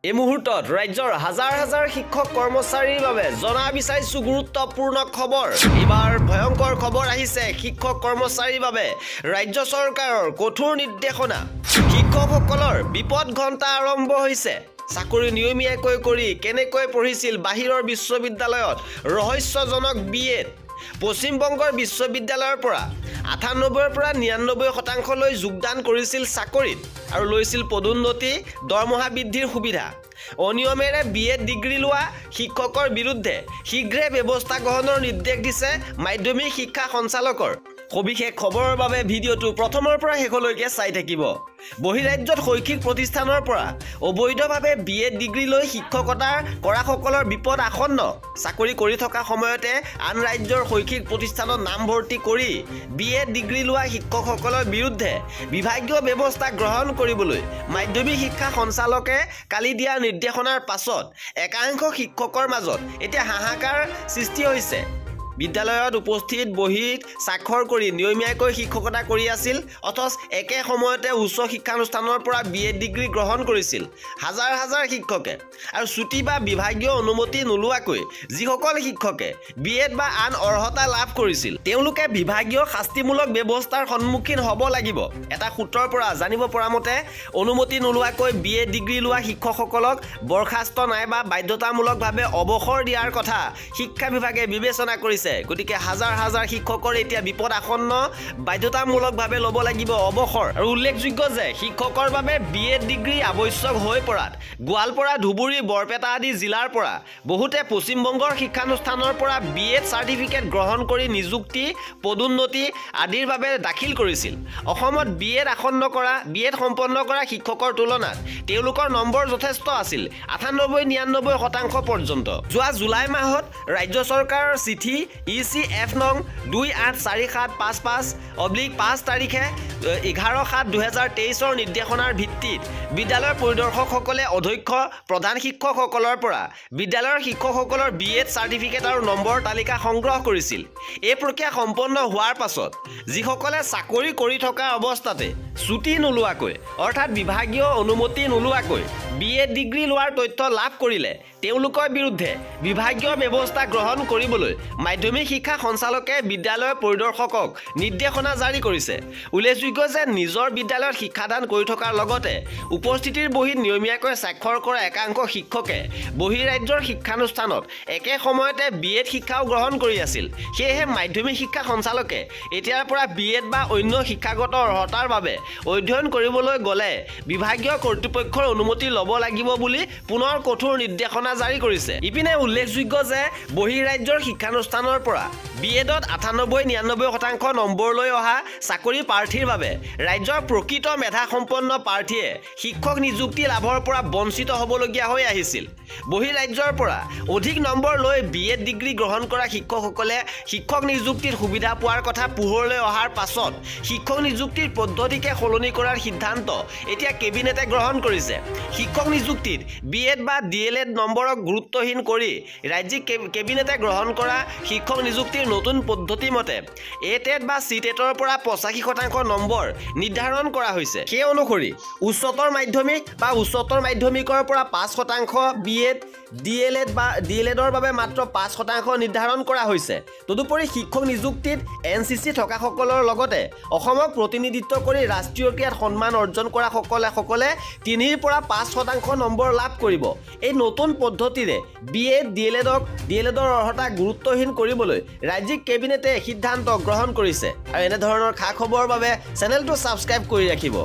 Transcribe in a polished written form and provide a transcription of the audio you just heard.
এই মুহূৰ্তত ৰাজ্যৰ হাজাৰ হাজাৰ শিক্ষক কৰ্মচাৰীৰ বাবে জনা বিচাৰিছো গুৰুত্বপূৰ্ণ খবৰ। এবাৰ ভয়ংকৰ খবৰ আহিছে শিক্ষক কৰ্মচাৰীৰ বাবে ৰাজ্য চৰকাৰৰ কঠোৰ নিৰ্দেশনা। শিক্ষকসকলৰ বিপদ ঘণ্টা আৰম্ভ হৈছে। চাকৰি নিয়মীয়াকৈ কৰি কেনেকৈ পঢ়িছিল বাহিৰৰ বিশ্ববিদ্যালয়ত ৰহস্যজনক বিএড। পশ্চিম বংগৰ বিশ্ববিদ্যালয়ৰ পৰা ৯৮ৰ পৰা ৯৯% যোগদান কৰিছিল চাকৰিত আৰু লৈছিল পদোন্নতি, দৰমহা বৃদ্ধিৰ সুবিধা। অনিয়মেৰে বিএড ডিগ্ৰী লোৱা শিক্ষকৰ বিৰুদ্ধে শীঘ্ৰে ব্যৱস্থা গ্ৰহণৰ নিৰ্দেশ দিছে মাধ্যমিক শিক্ষা সঞ্চালকৰ। সবিশেষ খবৰৰ বাবে ভিডিঅ'টো প্ৰথমৰ পৰা শেষলৈকে চাই থাকিব। বহিৰাজ্যত শৈক্ষিক প্ৰতিষ্ঠানৰ পৰা অবৈধভাৱে বিএড ডিগ্ৰী লৈ শিক্ষকতা কৰাসকলৰ বিপদ আসন্ন। চাকৰি কৰি থকা সময়তে আন ৰাজ্যৰ শৈক্ষিক প্ৰতিষ্ঠানত নামভৰ্তি কৰি বিএড ডিগ্ৰী লোৱা শিক্ষকসকলৰ বিৰুদ্ধে বিভাগীয় ব্যৱস্থা গ্ৰহণ কৰিবলৈ মাধ্যমিক শিক্ষা সঞ্চালকে কালি দিয়া নিৰ্দেশনাৰ পাছত একাংশ শিক্ষকৰ মাজত এতিয়া হাহাকাৰ সৃষ্টি হৈছে। বিদ্যালয়ত উপস্থিত বহীত স্বাক্ষৰ কৰি নিয়মীয়াকৈ শিক্ষকতা কৰি আছিল, অথচ একে সময়তে উচ্চ শিক্ষানুষ্ঠানৰ পৰা বিএড ডিগ্ৰী গ্ৰহণ কৰিছিল হাজাৰ হাজাৰ শিক্ষকে। আৰু ছুটি বা বিভাগীয় অনুমতি নোলোৱাকৈ যিসকল শিক্ষকে বিএড বা আন অৰ্হতা লাভ কৰিছিল তেওঁলোকে বিভাগীয় শাস্তিমূলক ব্যৱস্থাৰ সন্মুখীন হ'ব লাগিব। এটা সূত্ৰৰ পৰা জানিব পৰা মতে অনুমতি নোলোৱাকৈ বিএড ডিগ্ৰী লোৱা শিক্ষকসকলক বৰখাস্ত নাইবা বাধ্যতামূলকভাৱে অৱসৰ দিয়াৰ কথা শিক্ষা বিভাগে বিবেচনা কৰিছে। গতিকে হাজাৰ হাজাৰ শিক্ষকৰ এতিয়া বিপদ আসন্ন, বাধ্যতামূলকভাৱে ল'ব লাগিব অৱসৰ। আৰু উল্লেখযোগ্য যে শিক্ষকৰ বাবে বিএড ডিগ্ৰী আৱশ্যক হৈ পৰাত গোৱালপাৰা, ধুবুৰী, বৰপেটা আদি জিলাৰ পৰা বহুতে পশ্চিমবংগৰ শিক্ষানুষ্ঠানৰ পৰা বিএড চাৰ্টিফিকেট গ্ৰহণ কৰি নিযুক্তি, পদোন্নতি আদিৰ বাবে দাখিল কৰিছিল। অসমত বিএড সম্পন্ন কৰা শিক্ষকৰ তুলনাত তেওঁলোকৰ নম্বৰ যথেষ্ট আছিল ৯৮-৯৯% পৰ্যন্ত। যোৱা জুলাই মাহত ৰাজ্য চৰকাৰৰ চিঠি ECF নং 284755/5 তাৰিখে 11/7/2023 নিৰ্দেশনাৰ ভিত্তিত বিদ্যালয়ৰ পৰিদৰ্শকসকলে অধ্যক্ষ, প্ৰধান শিক্ষকসকলৰ পৰা বিদ্যালয়ৰ শিক্ষকসকলৰ বিএড চাৰ্টিফিকেট আৰু নম্বৰ তালিকা সংগ্ৰহ কৰিছিল। এই প্ৰক্ৰিয়া সম্পন্ন হোৱাৰ পাছত যিসকলে চাকৰি কৰি থকা অৱস্থাতে ছুটি নোলোৱাকৈ অৰ্থাৎ বিভাগীয় অনুমতি নোলোৱাকৈ বিএড ডিগ্ৰী লোৱাৰ তথ্য লাভ কৰিলে তেওঁলোকৰ বিৰুদ্ধে বিভাগীয় ব্যৱস্থা গ্ৰহণ কৰিবলৈ মাধ্যমিক শিক্ষা সঞ্চালকে বিদ্যালয়ৰ পৰিদৰ্শকক নিৰ্দেশনা জাৰি কৰিছে। উল্লেখযোগ্য যে নিজৰ বিদ্যালয়ত শিক্ষাদান কৰি থকাৰ লগতে উপস্থিতিৰ বহীত নিয়মীয়াকৈ স্বাক্ষৰ কৰা একাংশ শিক্ষকে বহিৰাজ্যৰ শিক্ষানুষ্ঠানত একে সময়তে বিএড শিক্ষাও গ্ৰহণ কৰি আছিল। সেয়েহে মাধ্যমিক শিক্ষা সঞ্চালকে এতিয়াৰ পৰা বিএড বা অন্য শিক্ষাগত অৰ্হতাৰ বাবে অধ্যয়ন কৰিবলৈ গ'লে বিভাগীয় কৰ্তৃপক্ষৰ অনুমতি ল'ব লাগিব বুলি পুনৰ কঠোৰ নিৰ্দেশনা জাৰি কৰিছে। ইপিনে উল্লেখযোগ্য যে বহিৰাজ্যৰ শিক্ষানুষ্ঠানৰ পৰা বিএডত ৯৮-৯৯% নম্বৰ লৈ অহা চাকৰি প্ৰাৰ্থীৰ বাবে ৰাজ্যৰ প্ৰকৃত মেধাসম্পন্ন প্ৰাৰ্থীয়ে শিক্ষক নিযুক্তি লাভৰ পৰা বঞ্চিত হ'বলগীয়া হৈ আহিছিল। বহিৰাজ্যৰ পৰা অধিক নম্বৰ লৈ বিএড ডিগ্ৰী গ্ৰহণ কৰা শিক্ষকসকলে শিক্ষক নিযুক্তিৰ সুবিধা পোৱাৰ কথা পোহৰলৈ অহাৰ পাছত শিক্ষক নিযুক্তিৰ পদ্ধতিকে সলনি কৰাৰ সিদ্ধান্ত এতিয়া কেবিনেটে গ্ৰহণ কৰিছে। শিক্ষক নিযুক্তিত বিএড বা DLED নম্বৰক গুৰুত্বহীন কৰি ৰাজ্যিক কেবিনেটে গ্ৰহণ কৰা শিক্ষক নিযুক্তিৰ নতুন পদ্ধতি মতে A-TET বা C-TETৰ পৰা ৮৫% নম্বৰ নিৰ্ধাৰণ কৰা হৈছে। সেই অনুসৰি উচ্চতৰ মাধ্যমিক বা উচ্চতৰ মাধ্যমিকৰ পৰা ৫% বিএড, DLED বা DLEDৰ বাবে মাত্ৰ ৫% নিৰ্ধাৰণ কৰা হৈছে। তদুপৰি শিক্ষক নিযুক্তিত NCC থকাসকলৰ লগতে অসমক প্ৰতিনিধিত্ব কৰি ৰাষ্ট্ৰীয় ক্ৰীড়াত সন্মান অৰ্জন কৰা সকলে ৩ৰ পৰা ৫% নম্বৰ লাভ কৰিব। এই নতুন পদ্ধতিৰে বিএড, DLEDৰ অৰ্হতা গুৰুত্বহীন কৰিবলৈ ৰাজ্যিক কেবিনেটে সিদ্ধান্ত গ্ৰহণ কৰিছে। আৰু এনেধৰণৰ খা খবৰৰ বাবে চেনেলটো ছাবস্ক্ৰাইব কৰি ৰাখিব।